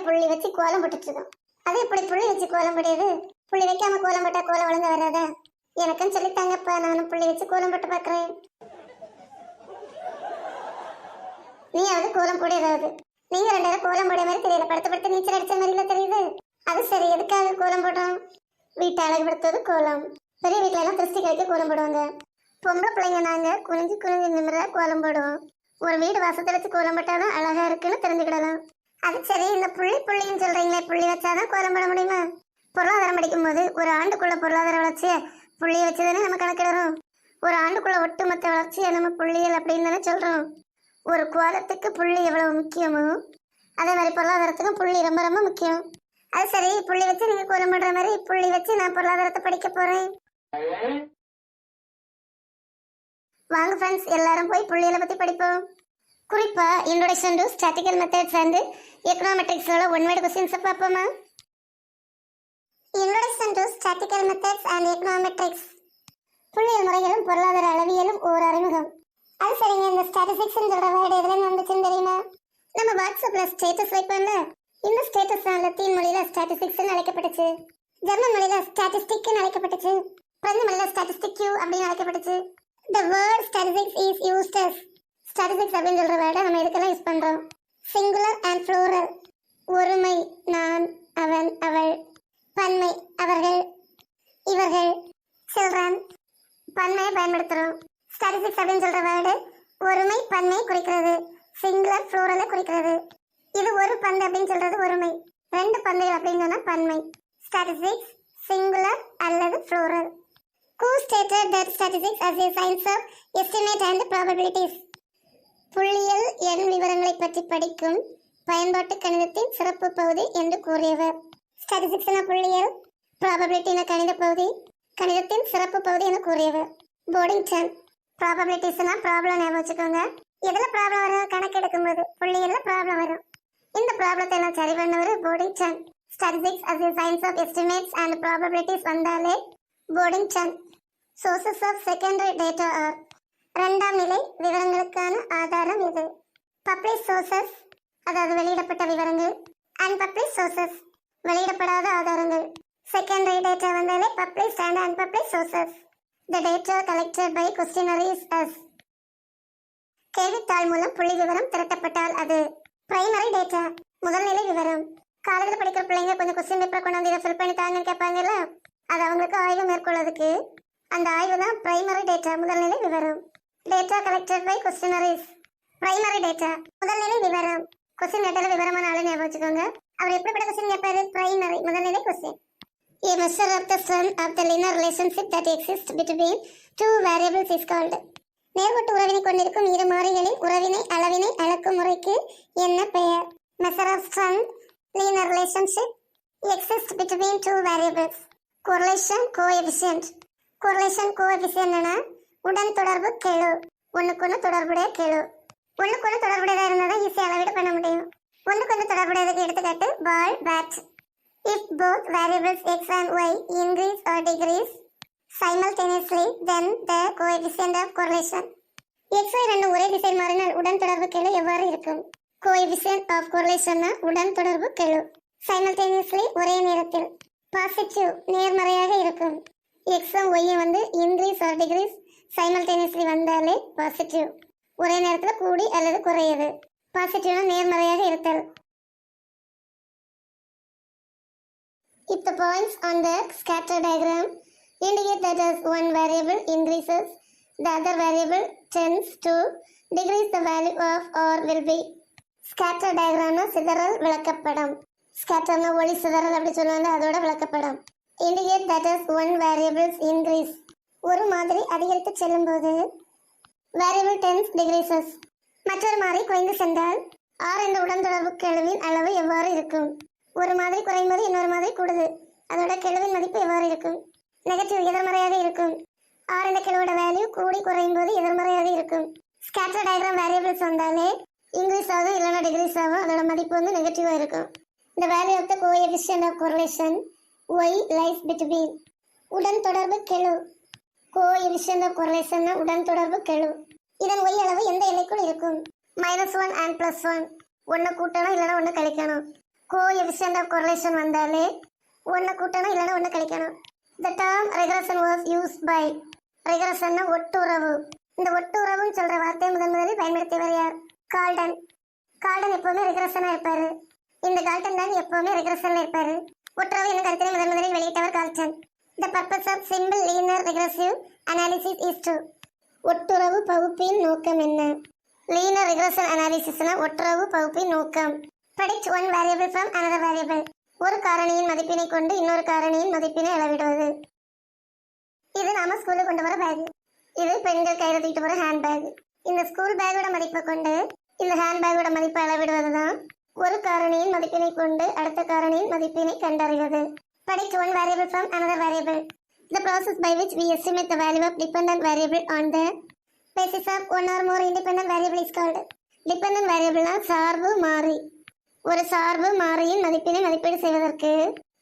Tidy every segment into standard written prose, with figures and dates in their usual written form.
புள்ளி வச்சு கோலம் போட்டுட்டு இருக்கோம். அது எப்படி புள்ளி வச்சு கோலம் போடுறது? புள்ளி வைக்காம கோலம் போட்டா கோலம் ஒழுங்கா வராதா? எனக்குன்னு சொல்லித்தாங்கப்பா, நானும் புள்ளி வச்சு கோலம் போட்டு பாக்குறேன். நீயாவது கோலம் போட ஏதாவது. நீங்க 2 பேரும் கோலம் போட மாதிரி தெரியல, படுத்து படுத்து நீச்சல் அடிச்ச மாதிரில தெரியுது. அது சரி, எதுக்காக கோலம் போடுறோம்? வீட்டை அழகுபடுத்துவது கோலம். பெரிய வீட்டுல எல்லாம் திருஷ்டி கழிக்க கோலம் போடுவாங்க. பொம்பளை பிள்ளைங்க நாங்க குனிஞ்சு குனிஞ்சு நிமிர கோலம் போடுவோம். ஒரு வீடு வாசத்தை வச்சு கோலம் போட்டாதான் அழகா இருக்குன்னு தெரிஞ்சுக்கிடலாம். அது சரி, இந்த புள்ளின்னு சொல்றீங்களே, புள்ளி வச்சாதான் கோலம் போட முடியுமா? பொருளாதாரம் படிக்கும் போது ஒரு ஆண்டுக்குள்ள பொருளாதார வளர்ச்சிய புள்ளியை வச்சுதானே நம்ம கணக்கிடுறோம். ஒரு ஆண்டுக்குள்ள ஒட்டுமொத்த வளர்ச்சியை நம்ம புள்ளியல் அப்படின்னு தானே சொல்றோம். ஒரு கோலத்துக்கு புள்ளி எவ்வளவு முக்கியமோ அதே மாதிரி பொருளாதாரத்துக்கும் புள்ளி ரொம்ப ரொம்ப முக்கியம். அது சரி, புள்ளி வச்சு நீங்க கோலம் போடுற மாதிரி புள்ளி வச்சு நான் பொருளாதாரத்தை படிக்க போறேன். வாங்க ஃப்ரெண்ட்ஸ், எல்லாரும் போய் புள்ளியில பத்தி படிப்போம். குறிப்பா introduction to statistical methods and எக்கனாமெட்ரிக்ஸ்ல ஒன் வேர்ட் क्वेश्चंस பார்ப்போமா? Introduction to statistical methods and econometrics. புள்ளியியல் முறைகளும் பொருளாதார அளவியலும் ஒரு அறிமுகம். அது சரிங்க, இந்த ஸ்டாட்டிஸ்டிக்ஸ் சொல்ற வேர்ட் எதுல வந்துச்சுன்னு தெரியுமா? நம்ம வாட்ஸ்அப்ல ஸ்டேட்டஸ் வைப்போம்ல, இந்த ஸ்டேட்டஸ் லத்தீன் மொழியில ஸ்டாட்டிஸ்டிக்ஸ் அழைக்கப்பட்டுச்சு. ஜெர்மன் மொழியில ஸ்டாட்டிஸ்டிக் அழைக்கப்பட்டுச்சு. பிரெஞ்சு மொழியில ஸ்டாட்டிஸ்டிக் அப்படின்னு அழைக்கப்பட்டுச்சு. The word statistics is used as statistics அப்படின்னு சொல்ற வேர்டை நம்ம எதுக்கெல்லாம் யூஸ் பண்றோம்? சிங்குலர் அண்ட் ப்ளூரல், ஒருமை நான் அவன் அவள், பன்மை அவர்கள் இவர்கள், சில்ட்ரன், பன்மையை பயன்படுத்துறோம். ஸ்டாட்டிஸ்டிக்ஸ் அப்படின்னு சொல்ற வேர்டு ஒருமை பன்மை குறிக்கிறது, சிங்குலர் ப்ளூரலை குறிக்கிறது. இது ஒரு பந்து அப்படின்னு சொல்றது ஒருமை, 2 பந்துகள் அப்படின்னு சொன்னா பன்மை. ஸ்டாட்டிஸ்டிக்ஸ் சிங்குலர் அல்லது plural. Who stated that statistics as a science of estimate and probabilities? புள்ளியியல் எண் விவரங்களை பற்றி படிக்கும் பயன்பாட்டு கணிதத்தின் சிறப்பு பகுதி என்று கூறியவர். ஸ்டாட்டிஸ்டிக்ஸ்னா புள்ளியியல், ப்ராபபிலிட்டினா கணித பகுதி, கணிதத்தின் சிறப்பு பகுதி என கூறியவர் போர்டிங்டன். ப்ராபபிலிட்டிஸ்னா ப்ராப்ளம் ஞாபகம் வச்சுக்கோங்க. எதுல ப்ராப்ளம் வரும்? கணக்கெடுக்கும் போது புள்ளியியல்ல ப்ராப்ளம் வரும். இந்த ப்ராப்ளத்தை எல்லாம் சரி பண்ணவர் போர்டிங்டன். Statistics as a science of estimates and probabilities வந்தாலே போர்டிங்டன். Sources of secondary data are 2ஆம் நிலை விவரங்களுக்கான ஆதாரம் இது. Published sources, அதாவது வெளியிடப்பட்ட விவரங்கள், unpublished sources, வெளியிடப்படாத ஆதாரங்கள். Secondary data வந்தாலே published and unpublished sources. The data collected by questionnaires as கேள்வித்தாள் மூலம் புள்ளி விவரம் திரட்டப்பட்டால் அது பிரைமரி டேட்டா, முதல்நிலை விவரம். காலேஜில் படிக்கிற பிள்ளைங்க கொஞ்சம் கொஸ்டின் பேப்பர் கொண்டாந்து இதை ஃபில் பண்ணி தாங்கன்னு கேட்பாங்கல்ல, அது அவங்களுக்கு ஆய்வு மேற்கொள்வதற்கு அந்த ஆய்வு தான் பிரைமரி டேட்டா, முதல்நிலை விவரம். Data collected by questionnaires, primary data, முதல்நிலை விவரம். கொஸ்டின் டேட்டால விவரமான ஆளு ஞாபகம் வச்சுக்கோங்க. அவர் எப்படிப்பட்ட கொஸ்டின் கேட்பாரு? பிரைமரி, முதல்நிலை question. A measure of the strength of the linear relationship that exists between two variables is called. நேர்கோட்டு உறவினை கொண்டிருக்கும் இரு மாறிகளின் உறவினை அளவினை அளக்கும் முறைக்கு என்ன பெயர்? Measure of strength, linear relationship exists between two variables. Correlation coefficient. Correlation coefficient என்ன? உடன் தொடர்பு கெழு, ஒண்ணுக்கொன்னு தொடர்புடைய கெழு. ஒண்ணுக்கொன்னு தொடர்புடையதா இருந்தாதான் ஈஸியா அளவீடு பண்ண முடியும். ஒண்ணுக்கொன்னு தொடர்புடையதுக்கு எடுத்துக்காட்டு பால், bad. If both variables x and y increase or decrease simultaneously, then the coefficient of correlation. x y ரெண்டும் ஒரே திசையில் மாறினால் உடன் தொடர்பு கெழு எவ்வாறு இருக்கும்? Coefficient of correlation உடன் தொடர்பு கெழு. Simultaneously, ஒரே நேரத்தில். Positive, நேர்மறையாக இருக்கும். x உம் y வந்து increase or decrease simultaneously வந்தாலே பாசிட்டிவ், ஒரே நேரத்தில் கூடி அல்லது குறையது. பாசிட்டிவ்னா நேர்மறையாக இருத்தல். If the points on the scatter diagram indicate that as one variable increases, the other variable tends to decrease the value of or will be. Scatter diagramனா சிதறல் விளக்கப்படம். ஸ்கேட்டர்னா ஒளி சிதறல் அப்படி சொல்லுவாங்க, அதோட விளக்கப்படம். Indicate that as one variables increase, ஒரு மாதிரி அதிகரித்து செல்லும் போது variable tends decreases, மற்றொரு மாதிரி குறைந்து சென்றால் r என்ற உடன் தொடர்பு கெழுவின் அளவு எவ்வாறு இருக்கும்? ஒரு மாதிரி குறையும் போது இன்னொரு மாதிரி கூடுது, அதோட கெழுவின் மதிப்பு எவ்வாறு இருக்கும்? நெகட்டிவ், எதிர்மறையாக இருக்கும். r என்ற கெழுவோட வேல்யூ கூடி குறையும் போது எதிர்மறையாக இருக்கும். ஸ்கேட்டர் டயக்ராம் வேரியபிள்ஸ் வந்தாலே இன்க்ரீஸ் ஆகும் இல்லைன்னா டிக்ரீஸ் ஆகும், அதோட மதிப்பு வந்து நெகட்டிவா இருக்கும். The value of the coefficient of correlation y lies between. உடன் தொடர்பு கெழு. coefficient of correlation உடன் தொடர்பு கெழு. இதன் y அளவு எந்த எல்லைக்குள் இருக்கும்? -1 and +1. ஒன்னு கூட்டணும் இல்லைன்னா ஒன்னு கழிக்கணும். கோஎஃபிஷியன்ட் ஆஃப் கொரிலேஷன் வந்தாலே ஒன்று கூட்டணும் இல்லைன்னா ஒன்று கழிக்கணும். The term regression was used by regression ஒட்டுறவு. இந்த ஒட்டுறவுன்னு சொல்ற வார்த்தையை முதலில் பயன்படுத்தியவர் யார்? கால்டன். கால்டன் எப்பவுமே ரெக்ரெஷனா இருப்பாரு. இந்த கால்டன் தான் எப்பவுமே ரெக்ரெஷன்ல இருப்பாரு. ஒட்டுறவு என்ன கருத்தினை முதலில் வெளியிட்டவர் Galton. The purpose of simple linear regressive analysis is to ஒட்டுறவு பகுப்பின் நோக்கம் என்ன? லீனியர் ரெக்ரெஷன் அனாலிசிஸ்னா ஒட்டுறவு பகுப்பின் நோக்கம். predict one variable from another variable. ஒரு காரணியின் மதிப்பினை கொண்டு இன்னொரு காரணியின் மதிப்பினை அளவிடுவது. இது நாம ஸ்கூலுக்கு கொண்டு வர பேக். இது பெண்கள் கையில் தூக்கிட்டு போற ஹேண்ட் பேக். இந்த ஸ்கூல் பேக்கோட மதிப்பை கொண்டு இந்த ஹேண்ட் பேக்கோட மதிப்பை அளவிடுவதுதான் ஒரு காரணியின் மதிப்பினை கொண்டு அடுத்த காரணியின் மதிப்பினை கண்டறிவது. predict one variable from another variable. The process by which we estimate the value of dependent variable on the basis of one or more independent variable is called. Dependent variable சார்பு மாறி. ஒரு சார்பு மாறியின் மதிப்பினை மதிப்பீடு செய்வதற்கு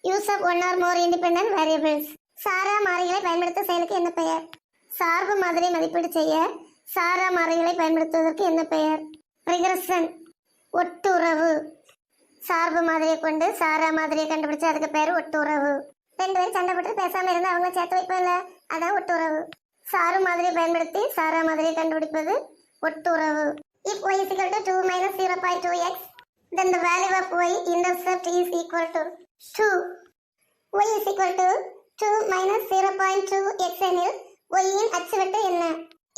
use of one or more independent variables சாரா மாறிகளை பயன்படுத்த செயலுக்கு என்ன பெயர்? சார்பு மாதிரி மதிப்பீடு செய்ய சாரா மாறிகளை பயன்படுத்துவதற்கு என்ன பெயர்? ரிக்ரெஷன் ஒட்டுறவு. சார்பு மாதிரியை கொண்டு சாரா மாதிரியை கண்டுபிடிச்சு அதுக்கு பேர் ஒட்டுறவு. ரெண்டு பேரும் சண்டை போட்டு பேசாம இருந்து அவங்க சேர்த்து வைப்போம்ல, அதான் ஒட்டுறவு. சாரு மாதிரியை பயன்படுத்தி சாரா மாதிரியை கண்டுபிடிப்பது ஒட்டுறவு. If y is equal to 2 minus 0.2x, then the value of y intercept is equal to 2. y is equal to 2 minus 0.2x எனில் y இன் அச்சுவெட்டு என்ன?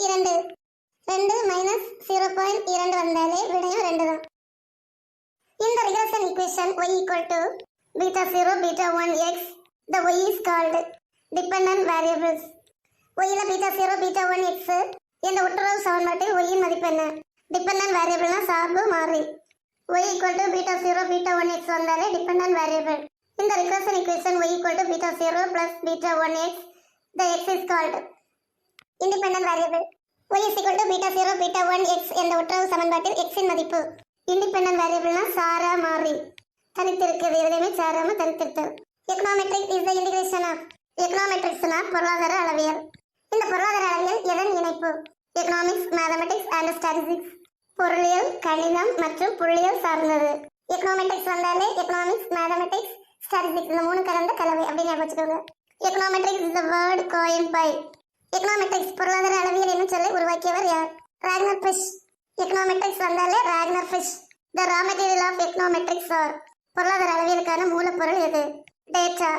2. 2 minus 0.2 வந்தாலே விடையும் 2 தான். இந்த regression equation y equal to beta 0 beta 1x, the y is called dependent variables. y ல beta 0 beta 1x என்ற ஒட்டுறவு சமன்பாட்டில் y இன் மதிப்பு என்ன? dependent variable சார்பு மாறி. y equal to beta 0 beta 1x வந்தாலே dependent variable. இந்த regression equation y equal to beta 0 plus beta 1x, the x is called independent variable. y is equal to beta 0 beta 1x என்ற ஒட்டுறவு சமன்பாட்டில் x இன் மதிப்பு. independent variable சாரா மாறி. தனித்திருக்கிறது எதுலையுமே சாராம தனித்திருத்தல். econometrics is the integration of. econometrics பொருளாதார அளவியல். இந்த பொருளாதார அளவியல் எதன் இணைப்பு? Economics, mathematics and statistics. பொருளியல், கணிதம் மற்றும் புள்ளியல் சார்ந்தது. எக்கனாமெட்ரிக்ஸ் வந்தாலே எக்கனாமிக்ஸ், மேத்தமெட்டிக்ஸ், ஸ்டாட்டிஸ்டிக்ஸ் இந்த மூணு கலந்த கலவை அப்படின்னு ஞாபகம் வச்சுக்கோங்க. Econometrics is the word coined by. Econometrics பொருளாதார அளவியல் என்னும் சொல்லை உருவாக்கியவர் யார்? ராக்னர் ஃபிஷ். எக்கனாமெட்ரிக்ஸ் வந்தாலே Ragnar Frisch. The raw material of econometrics are. பொருளாதார அளவியலுக்கான மூலப்பொருள் எது? டேட்டா.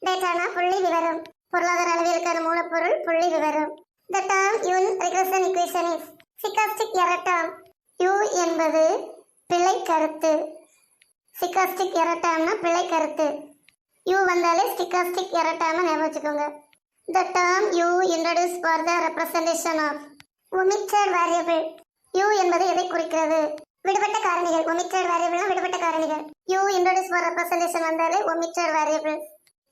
டேட்டானா புள்ளி விவரம். பொருளாதார அளவியலுக்கான மூலப்பொருள் புள்ளி விவரம். The term in regression equation is stochastic error term. U என்பது பிழை கருத்து. stochastic error termனா பிழை கருத்து. U வந்தாலே stochastic error term ஞாபகம் வச்சுக்கோங்க. The term U introduced for the representation of omitted variable. U என்பது எதை குறிக்கிறது? விடுபட்ட காரணிகள். omitted variableனா விடுபட்ட காரணிகள். U introduced for representation வந்தாலே omitted variable.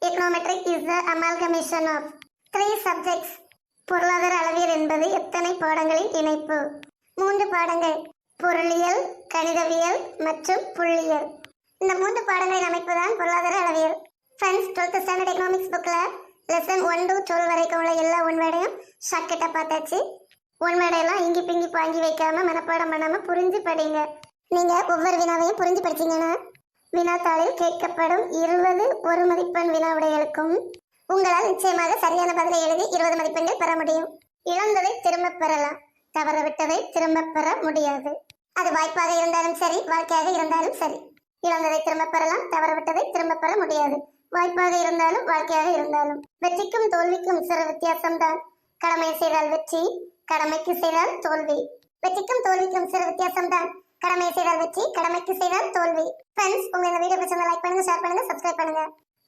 Econometrics is the amalgamation of 3 subjects. பொருளாதார அளவியல் என்பது எத்தனை பாடங்களின் இணைப்பு? 3 பாடங்கள். பொருளியல், கணிதவியல் மற்றும் புள்ளியியல். இந்த 3 பாடங்களின் அமைப்பு தான் பொருளாதார அளவியல். ஃப்ரெண்ட்ஸ், 12th ஸ்டாண்டர்ட் எக்கனாமிக்ஸ் புக்ல லெசன் 1 to 12 வரைக்கும் உள்ள எல்லா ஒன்வேடையும் ஷார்ட்கட்டா பார்த்தாச்சு. ஒன்வேடையெல்லாம் இங்கி பிங்கி பாங்கி வைக்காம மனப்பாடம் பண்ணாம புரிஞ்சு படிங்க. நீங்க ஒவ்வொரு வினாவையும் புரிஞ்சு படிச்சீங்கன்னா வினாத்தாளில் கேட்கப்படும் 20 ஒரு மதிப்பெண் வினா விடைகளுக்கும் உங்களால் நிச்சயமாக சரியான பதிலை எழுதி 20 மதிப்பெண்கள் பெற முடியும். இழந்ததை திரும்ப பெறலாம், தவற விட்டதை திரும்ப பெற முடியாது. அது வாய்ப்பாக இருந்தாலும் சரி, வாழ்க்கையாக இருந்தாலும் சரி. இழந்ததை திரும்ப பெறலாம், தவற விட்டதை திரும்ப பெற முடியாது. வாய்ப்பாக இருந்தாலும் வாழ்க்கையாக இருந்தாலும். வெற்றிக்கும் தோல்விக்கும் சிறு வித்தியாசம் தான். கடமை செய்தால் வெற்றி, கடமைக்கு செய்தால் தோல்வி. வெற்றிக்கும் தோல்விக்கும் சிறு வித்தியாசம் தான். கடமை செய்தால் வெற்றி, கடமைக்கு செய்தால் தோல்வி. ஃப்ரெண்ட்ஸ், உங்க இந்த வீடியோ பிடிச்சிருந்தா லைக் பண்ணுங்க, ஷேர் பண்ணுங்க, சப்ஸ்கிரைப் பண்ணுங்க.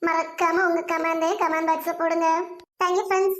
மறக்காம உங்க கமெண்ட் பாக்ஸ்ல போடுங்க. Thank you friends.